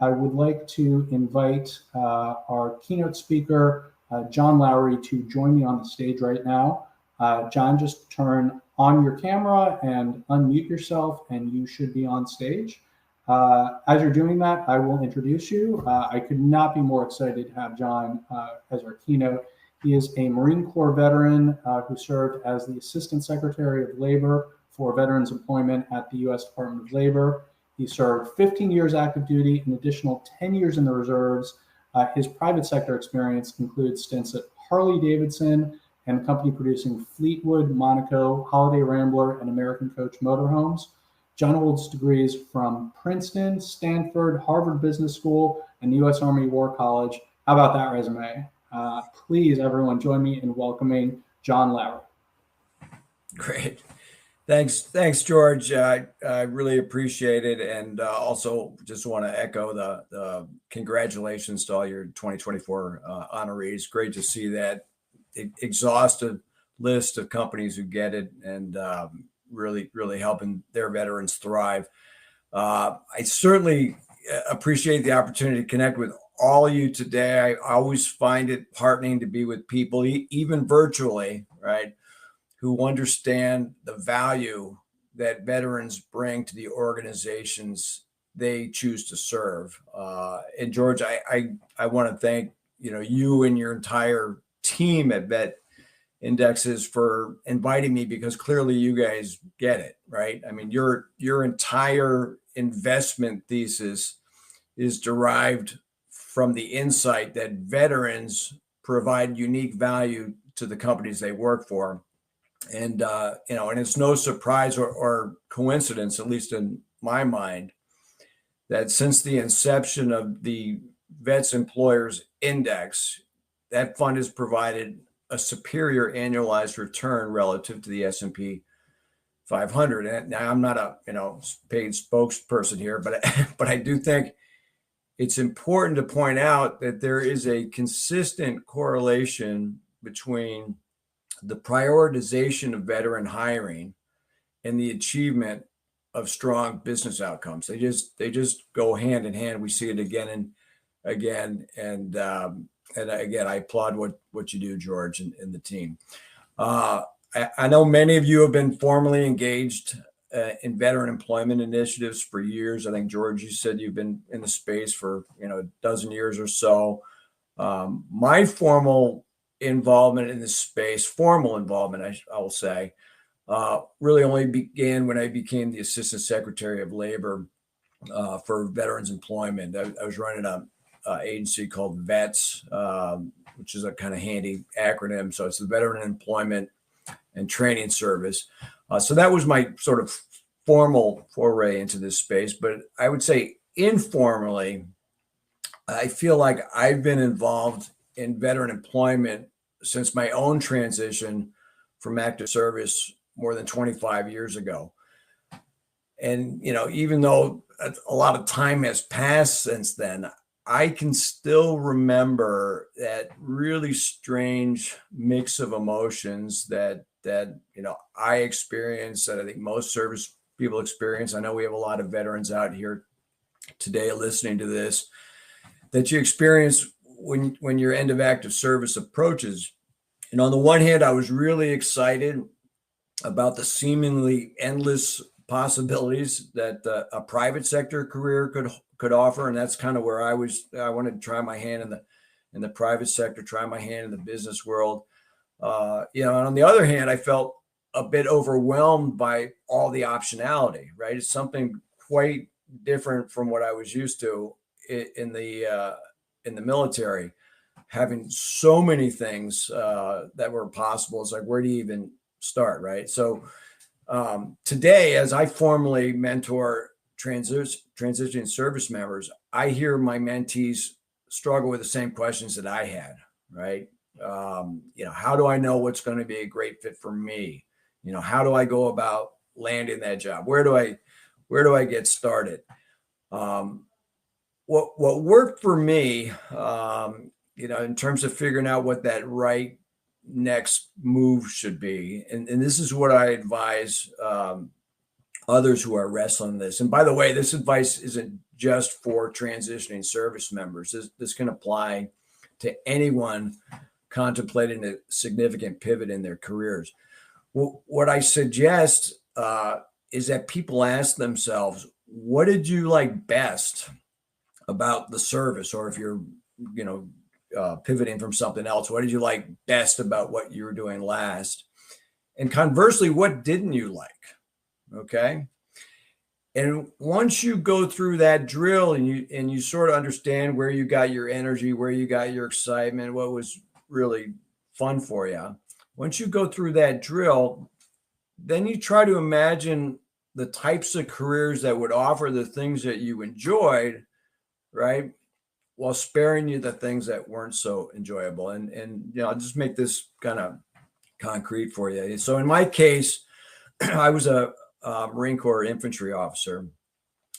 I would like to invite our keynote speaker, John Lowry, to join me on the stage right now. John, just turn on your camera and unmute yourself, and you should be on stage. As you're doing that, I will introduce you. I could not be more excited to have John as our keynote. He is a Marine Corps veteran who served as the Assistant Secretary of Labor for Veterans Employment at the U.S. Department of Labor. He served 15 years active duty, an additional 10 years in the reserves. His private sector experience includes stints at Harley-Davidson and a company producing Fleetwood, Monaco, Holiday Rambler, and American Coach motorhomes. John holds degrees from Princeton, Stanford, Harvard Business School, and the U.S. Army War College. How about that resume? Please, everyone, join me in welcoming John Lowry. Great. Thanks, George. I really appreciate it, and also just want to echo the congratulations to all your 2024 honorees. Great to see that exhaustive list of companies who get it, and really helping their veterans thrive. I certainly appreciate the opportunity to connect with all of you today. I always find it heartening to be with people, even virtually, right, who understand the value that veterans bring to the organizations they choose to serve. And George, I want to thank you and your entire team at Vet Indexes for inviting me, because clearly you guys get it, right? I mean, your entire investment thesis is derived from the insight that veterans provide unique value to the companies they work for. And, and it's no surprise or coincidence, at least in my mind, that since the inception of the Vets Employers Index, that fund has provided a superior annualized return relative to the S&P 500. And now I'm not a paid spokesperson here, but I do think it's important to point out that there is a consistent correlation between the prioritization of veteran hiring and the achievement of strong business outcomes. They just go hand in hand. We see it again and again. And again, I applaud what you do, George, and the team. I know many of you have been formally engaged in veteran employment initiatives for years. I think, George, you said you've been in the space for a dozen years or so. My formal involvement in this space, formal involvement, I will say, really only began when I became the Assistant Secretary of Labor for Veterans Employment. I was running an agency called VETS, which is a kind of handy acronym. So it's the Veteran Employment and Training Service. So that was my sort of formal foray into this space. But I would say informally, I feel like I've been involved in veteran employment since my own transition from active service more than 25 years ago. And, even though a lot of time has passed since then, I can still remember that really strange mix of emotions that I experienced, that I think most service people experience. I know we have a lot of veterans out here today listening to this, that you experience when your end of active service approaches. And on the one hand, I was really excited about the seemingly endless possibilities that a private sector career could offer, and that's kind of where I wanted to try my hand in the private sector, try my hand in the business world. And on the other hand, I felt a bit overwhelmed by all the optionality. Right, it's something quite different from what I was used to in the military, having so many things that were possible. It's like, where do you even start, right? So today, as I formally mentor transitioning service members, I hear my mentees struggle with the same questions that I had, right? How do I know what's going to be a great fit for me? How do I go about landing that job? Where do I get started? What worked for me, in terms of figuring out what that right next move should be, and this is what I advise others who are wrestling this. And by the way, this advice isn't just for transitioning service members. This can apply to anyone contemplating a significant pivot in their careers. Well, what I suggest is that people ask themselves, what did you like best about the service? Or if you're, pivoting from something else, what did you like best about what you were doing last? And conversely, what didn't you like? Okay. And once you go through that drill and you sort of understand where you got your energy, where you got your excitement, what was really fun for you, once you go through that drill, then you try to imagine the types of careers that would offer the things that you enjoyed, right, while sparing you the things that weren't so enjoyable. And I'll just make this kind of concrete for you. So in my case, I was a Marine Corps infantry officer,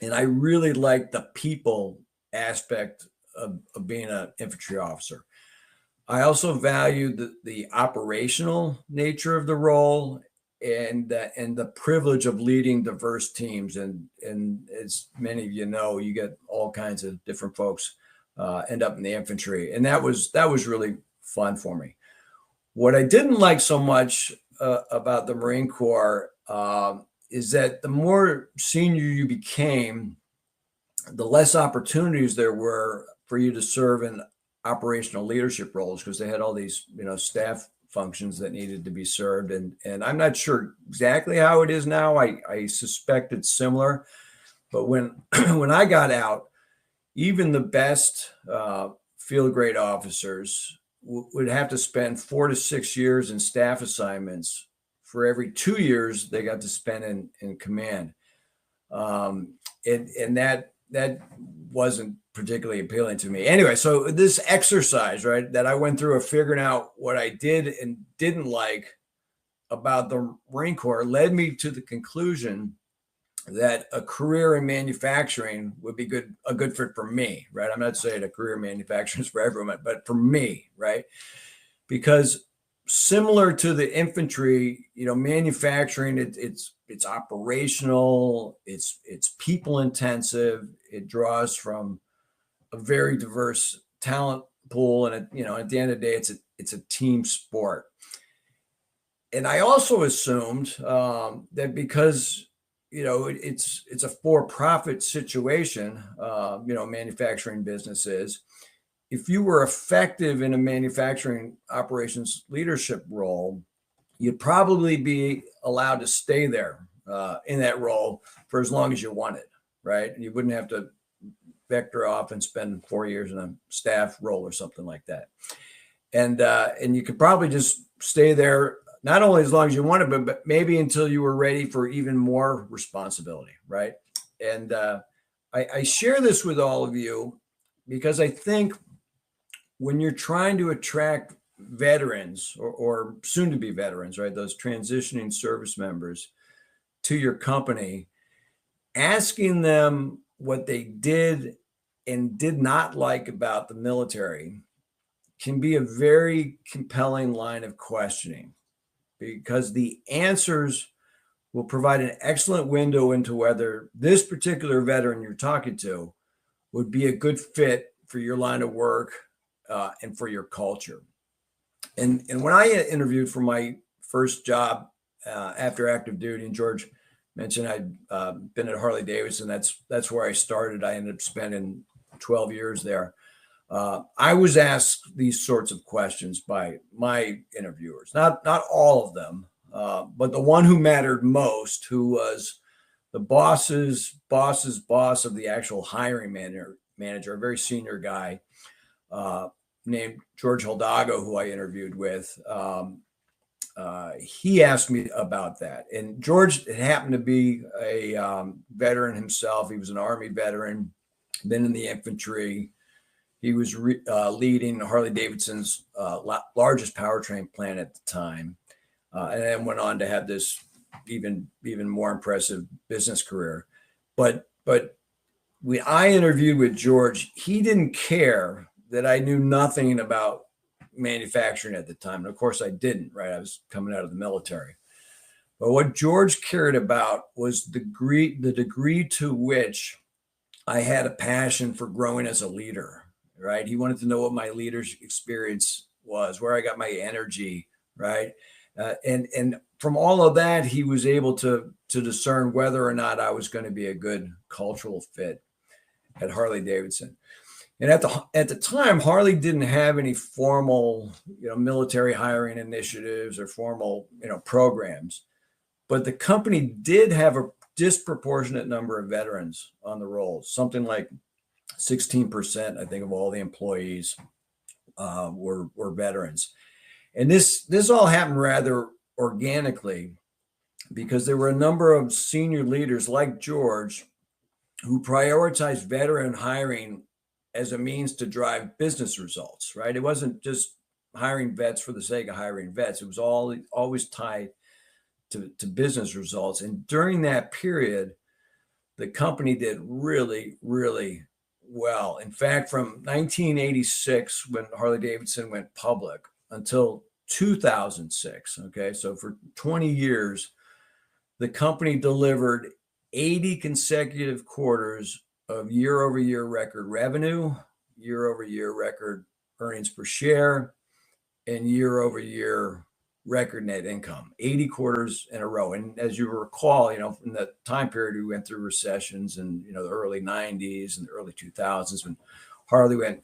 and I really liked the people aspect of being an infantry officer. I also valued the operational nature of the role and the privilege of leading diverse teams. And as many of you know, you get all kinds of different folks end up in the infantry, and that was really fun for me. What I didn't like so much about the Marine Corps is that the more senior you became, the less opportunities there were for you to serve in operational leadership roles, because they had all these, staff functions that needed to be served. And I'm not sure exactly how it is now. I suspect it's similar. But when I got out, even the best field grade officers would have to spend 4 to 6 years in staff assignments for every 2 years they got to spend in command. And that wasn't particularly appealing to me. Anyway, so this exercise, right, that I went through of figuring out what I did and didn't like about the Marine Corps led me to the conclusion that a career in manufacturing would be a good fit for me, right? I'm not saying a career in manufacturing is for everyone, but for me, right? Because similar to the infantry, manufacturing, it's operational, it's people intensive, it draws from a very diverse talent pool, and at the end of the day, it's a team sport. And I also assumed that because it's a for-profit situation, manufacturing businesses, if you were effective in a manufacturing operations leadership role, you'd probably be allowed to stay there in that role for as long as you wanted, right? And you wouldn't have to vector off and spend 4 years in a staff role or something like that. And you could probably just stay there not only as long as you wanted, but maybe until you were ready for even more responsibility, right? And I share this with all of you because I think when you're trying to attract veterans or soon to be veterans, right, those transitioning service members to your company, asking them what they did and did not like about the military can be a very compelling line of questioning, because the answers will provide an excellent window into whether this particular veteran you're talking to would be a good fit for your line of work and for your culture. And when I interviewed for my first job after active duty, and George mentioned I'd been at Harley Davidson, that's where I started. I ended up spending 12 years there. I was asked these sorts of questions by my interviewers, not all of them, but the one who mattered most, who was the boss's boss of the actual hiring manager, a very senior guy named George Hildago, who I interviewed with. He asked me about that. And George happened to be a veteran himself. He was an Army veteran, been in the infantry. He was leading Harley Davidson's largest powertrain plant at the time, and then went on to have this even more impressive business career. But when I interviewed with George, he didn't care that I knew nothing about manufacturing at the time. And of course I didn't, right? I was coming out of the military. But what George cared about was the degree to which I had a passion for growing as a leader, right? He wanted to know what my leadership experience was, where I got my energy, right? And from all of that, he was able to discern whether or not I was going to be a good cultural fit at Harley Davidson. And at the time, Harley didn't have any formal, military hiring initiatives or formal, programs, but the company did have a disproportionate number of veterans on the rolls. Something like 16%, I think, of all the employees were veterans. And this all happened rather organically because there were a number of senior leaders like George who prioritized veteran hiring as a means to drive business results, right? It wasn't just hiring vets for the sake of hiring vets. It was always tied to business results. And during that period, the company did really, really well. In fact, from 1986, when Harley Davidson went public, until 2006, okay, so for 20 years, the company delivered 80 consecutive quarters of year-over-year record revenue, year-over-year record earnings per share, and year-over-year record net income, 80 quarters in a row. And as you recall, in the time period, we went through recessions in, the early 90s and the early 2000s when Harley went,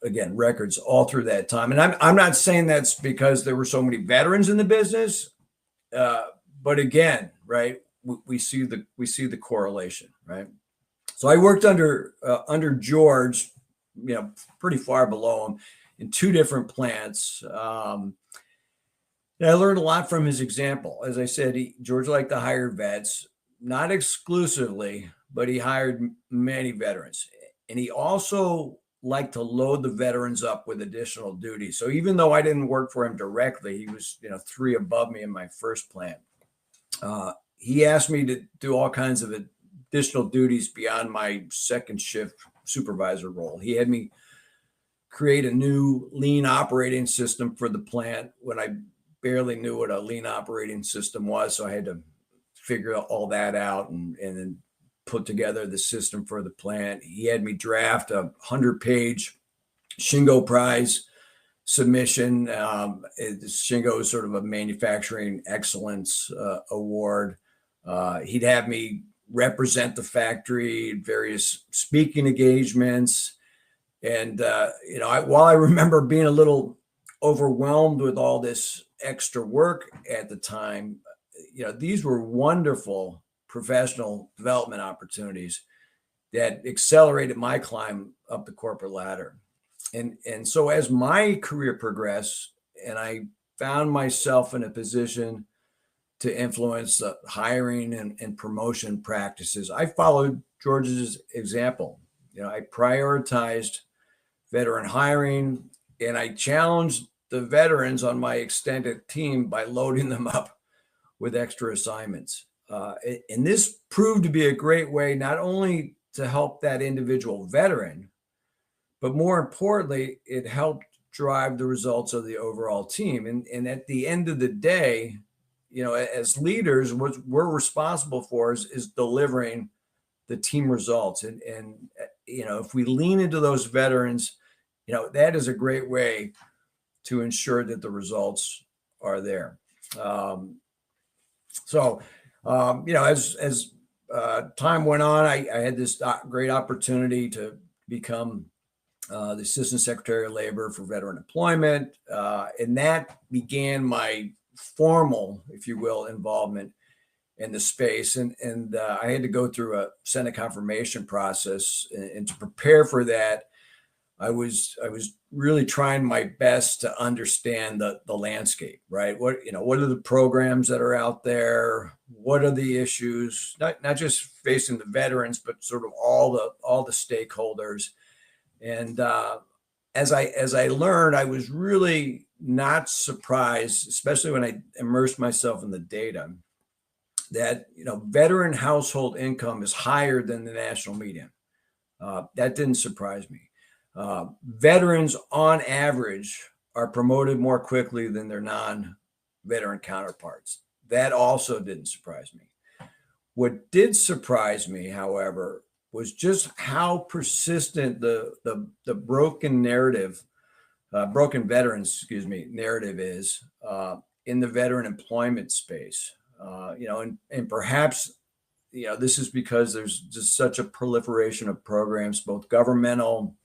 again, records all through that time. And I'm not saying that's because there were so many veterans in the business, but again, right, we see the correlation, right? So I worked under George, pretty far below him in two different plants. And I learned a lot from his example. As I said, George liked to hire vets, not exclusively, but he hired many veterans. And he also liked to load the veterans up with additional duties. So even though I didn't work for him directly, he was, 3 above me in my first plant. He asked me to do all kinds of additional duties beyond my second shift supervisor role. He had me create a new lean operating system for the plant when I barely knew what a lean operating system was. So I had to figure all that out and then put together the system for the plant. He had me draft a 100-page Shingo Prize submission. Shingo is sort of a manufacturing excellence award. He'd have me represent the factory in various speaking engagements. And, while I remember being a little overwhelmed with all this extra work at the time, these were wonderful professional development opportunities that accelerated my climb up the corporate ladder. And so as my career progressed and I found myself in a position to influence the hiring and promotion practices, I followed George's example. I prioritized veteran hiring and I challenged the veterans on my extended team by loading them up with extra assignments. And this proved to be a great way not only to help that individual veteran, but more importantly, it helped drive the results of the overall team. And at the end of the day, as leaders, what we're responsible for is delivering the team results. And if we lean into those veterans, that is a great way to ensure that the results are there. As time went on, I had this great opportunity to become the Assistant Secretary of Labor for Veteran Employment. And that began my formal, if you will, involvement in the space. And I had to go through a Senate confirmation process. And to prepare for that, I was really trying my best to understand the landscape, right? What are the programs that are out there? What are the issues, not just facing the veterans, but sort of all the stakeholders. And as I learned, I was really not surprised, especially when I immersed myself in the data, that veteran household income is higher than the national median. That didn't surprise me. Veterans on average are promoted more quickly than their non-veteran counterparts. That also didn't surprise me. What did surprise me, however, was just how persistent the broken narrative, broken veterans, narrative is in the veteran employment space. And perhaps, this is because there's just such a proliferation of programs, both governmental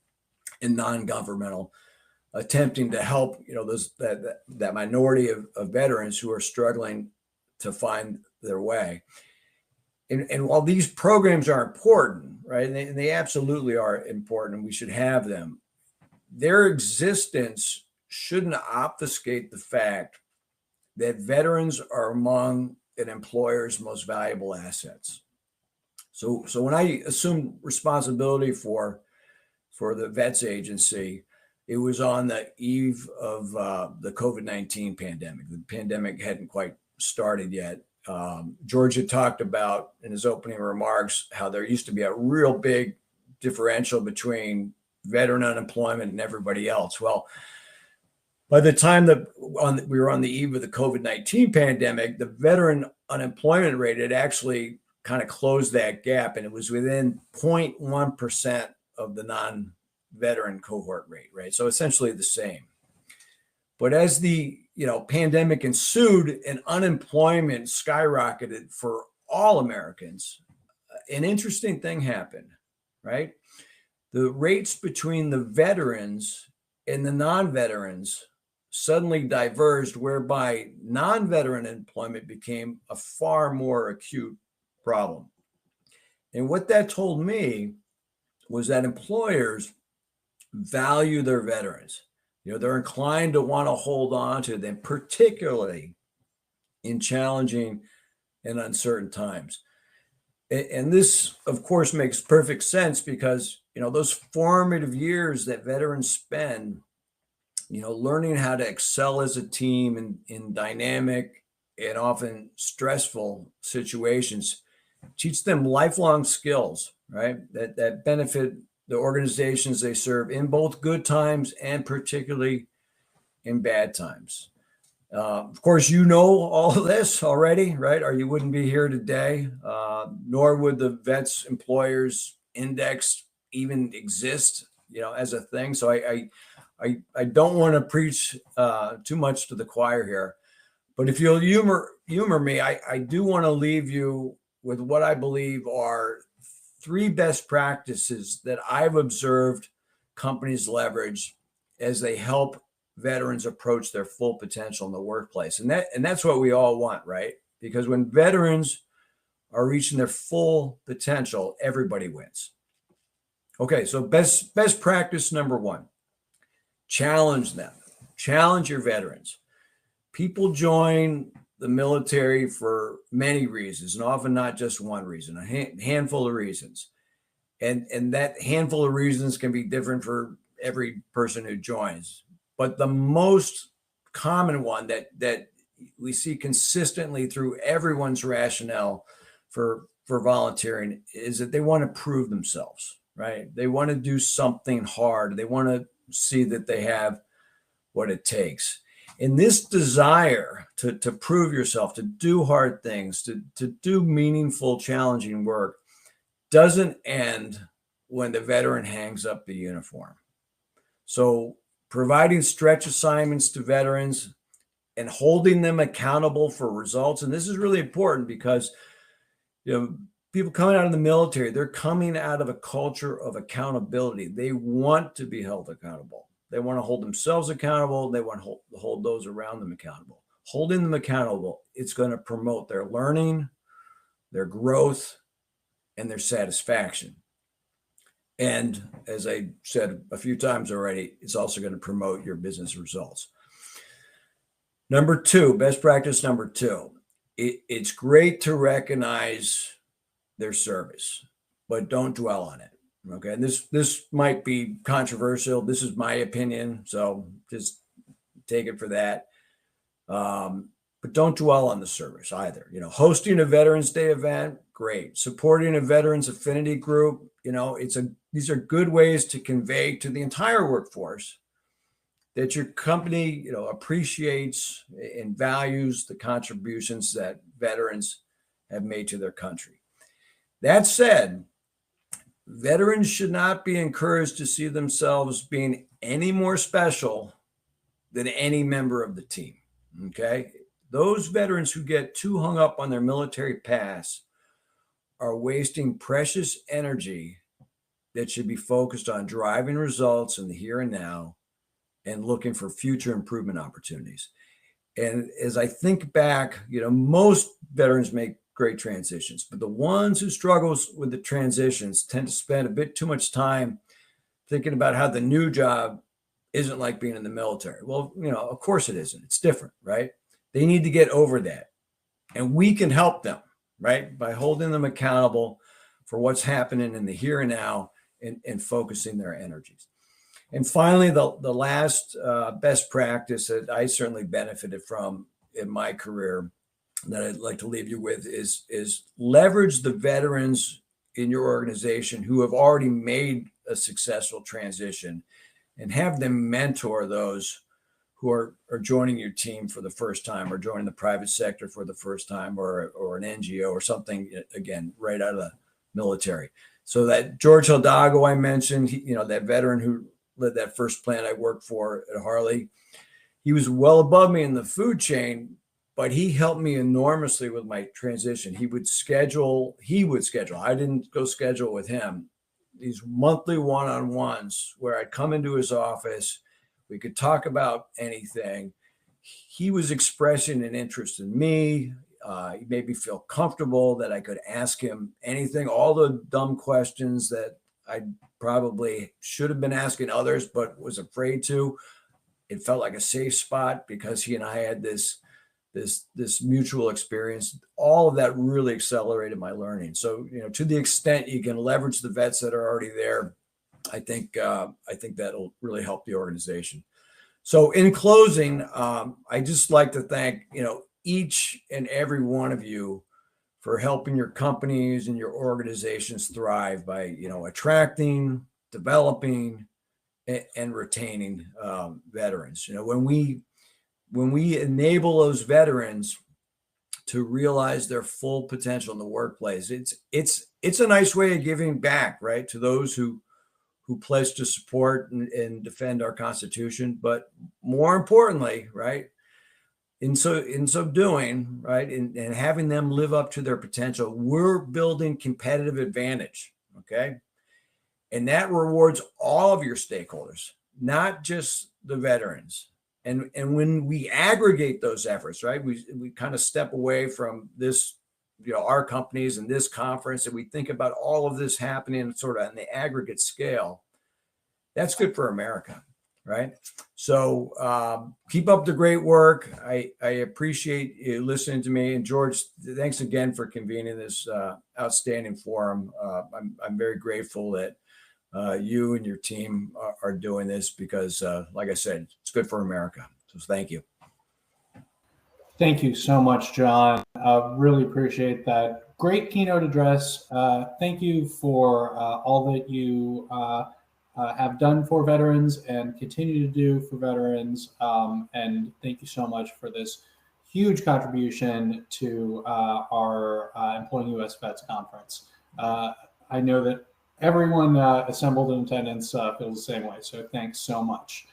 and non-governmental, attempting to help, that minority of veterans who are struggling to find their way. And while these programs are important, right, and they absolutely are important, we should have them, their existence shouldn't obfuscate the fact that veterans are among an employer's most valuable assets. So when I assumed responsibility for the Vets Agency, it was on the eve of the COVID-19 pandemic. The pandemic hadn't quite started yet. George had talked about in his opening remarks how there used to be a real big differential between veteran unemployment and everybody else. Well, by the time we were on the eve of the COVID-19 pandemic, the veteran unemployment rate had actually kind of closed that gap, and it was within 0.1% of the non-veteran cohort rate, right? So essentially the same. But as the pandemic ensued and unemployment skyrocketed for all Americans, an interesting thing happened, right? The rates between the veterans and the non-veterans suddenly diverged, whereby non-veteran employment became a far more acute problem. And what that told me was that employers value their veterans. They're inclined to want to hold on to them, particularly in challenging and uncertain times. And this, of course, makes perfect sense because, those formative years that veterans spend, learning how to excel as a team in dynamic and often stressful situations, teach them lifelong skills, right? That benefit the organizations they serve in both good times and particularly in bad times. Of course, all of this already, right? Or you wouldn't be here today, nor would the Vets Employers Index even exist, as a thing. So I don't want to preach too much to the choir here, but if you'll humor me, I do want to leave you with what I believe are 3 best practices that I've observed companies leverage as they help veterans approach their full potential in the workplace. And that's what we all want, right? Because when veterans are reaching their full potential, everybody wins. Okay, so best practice number 1, challenge them. Challenge your veterans. People join the military for many reasons, and often not just one reason, a handful of reasons. And that handful of reasons can be different for every person who joins. But the most common one that we see consistently through everyone's rationale for volunteering is that they want to prove themselves, right? They want to do something hard. They want to see that they have what it takes. And this desire to prove yourself, to do hard things, to do meaningful, challenging work doesn't end when the veteran hangs up the uniform. So providing stretch assignments to veterans and holding them accountable for results. And this is really important because, people coming out of the military, they're coming out of a culture of accountability. They want to be held accountable. They want to hold themselves accountable. They want to hold those around them accountable. Holding them accountable, it's going to promote their learning, their growth, and their satisfaction. And as I said a few times already, it's also going to promote your business results. Number 2, best practice number 2, it's great to recognize their service, but don't dwell on it. Okay, and this might be controversial. This is my opinion, so just take it for that. But don't dwell on the service either. Hosting a Veterans Day event, great. Supporting a veterans affinity group, these are good ways to convey to the entire workforce that your company, appreciates and values the contributions that veterans have made to their country. That said, veterans should not be encouraged to see themselves being any more special than any member of the team. Okay. Those veterans who get too hung up on their military past are wasting precious energy that should be focused on driving results in the here and now and looking for future improvement opportunities. And as I think back, most veterans make great transitions, but the ones who struggles with the transitions tend to spend a bit too much time thinking about how the new job isn't like being in the military. Well, of course it isn't. It's different, right? They need to get over that. And we can help them, right? By holding them accountable for what's happening in the here and now and focusing their energies. And finally, the last best practice that I certainly benefited from in my career that I'd like to leave you with is leverage the veterans in your organization who have already made a successful transition and have them mentor those who are joining your team for the first time or joining the private sector for the first time or an NGO or something, again, right out of the military. So that George Hidalgo I mentioned, that veteran who led that first plant I worked for at Harley, he was well above me in the food chain, but he helped me enormously with my transition. He would schedule, I didn't go schedule with him, these monthly one-on-ones where I'd come into his office. We could talk about anything. He was expressing an interest in me. He made me feel comfortable that I could ask him anything, all the dumb questions that I probably should have been asking others, but was afraid to. It felt like a safe spot because he and I had this mutual experience. All of that really accelerated my learning. So, to the extent you can leverage the vets that are already there, I think that'll really help the organization. So in closing, I just like to thank, each and every one of you for helping your companies and your organizations thrive by, attracting, developing, and retaining veterans. When we enable those veterans to realize their full potential in the workplace, it's a nice way of giving back, right, to those who pledge to support and defend our Constitution, but more importantly, right, in so doing, right, and having them live up to their potential, we're building competitive advantage, okay? And that rewards all of your stakeholders, not just the veterans. And when we aggregate those efforts, right, we kind of step away from this, our companies and this conference, and we think about all of this happening sort of on the aggregate scale. That's good for America, right? So keep up the great work. I appreciate you listening to me. And George, thanks again for convening this outstanding forum. I'm very grateful that you and your team are doing this because, like I said, it's good for America. So thank you. Thank you so much, John. Really appreciate that. Great keynote address. Thank you for all that you have done for veterans and continue to do for veterans. And thank you so much for this huge contribution to our Employing U.S. Vets Conference. I know that everyone assembled in attendance feels the same way. So thanks so much.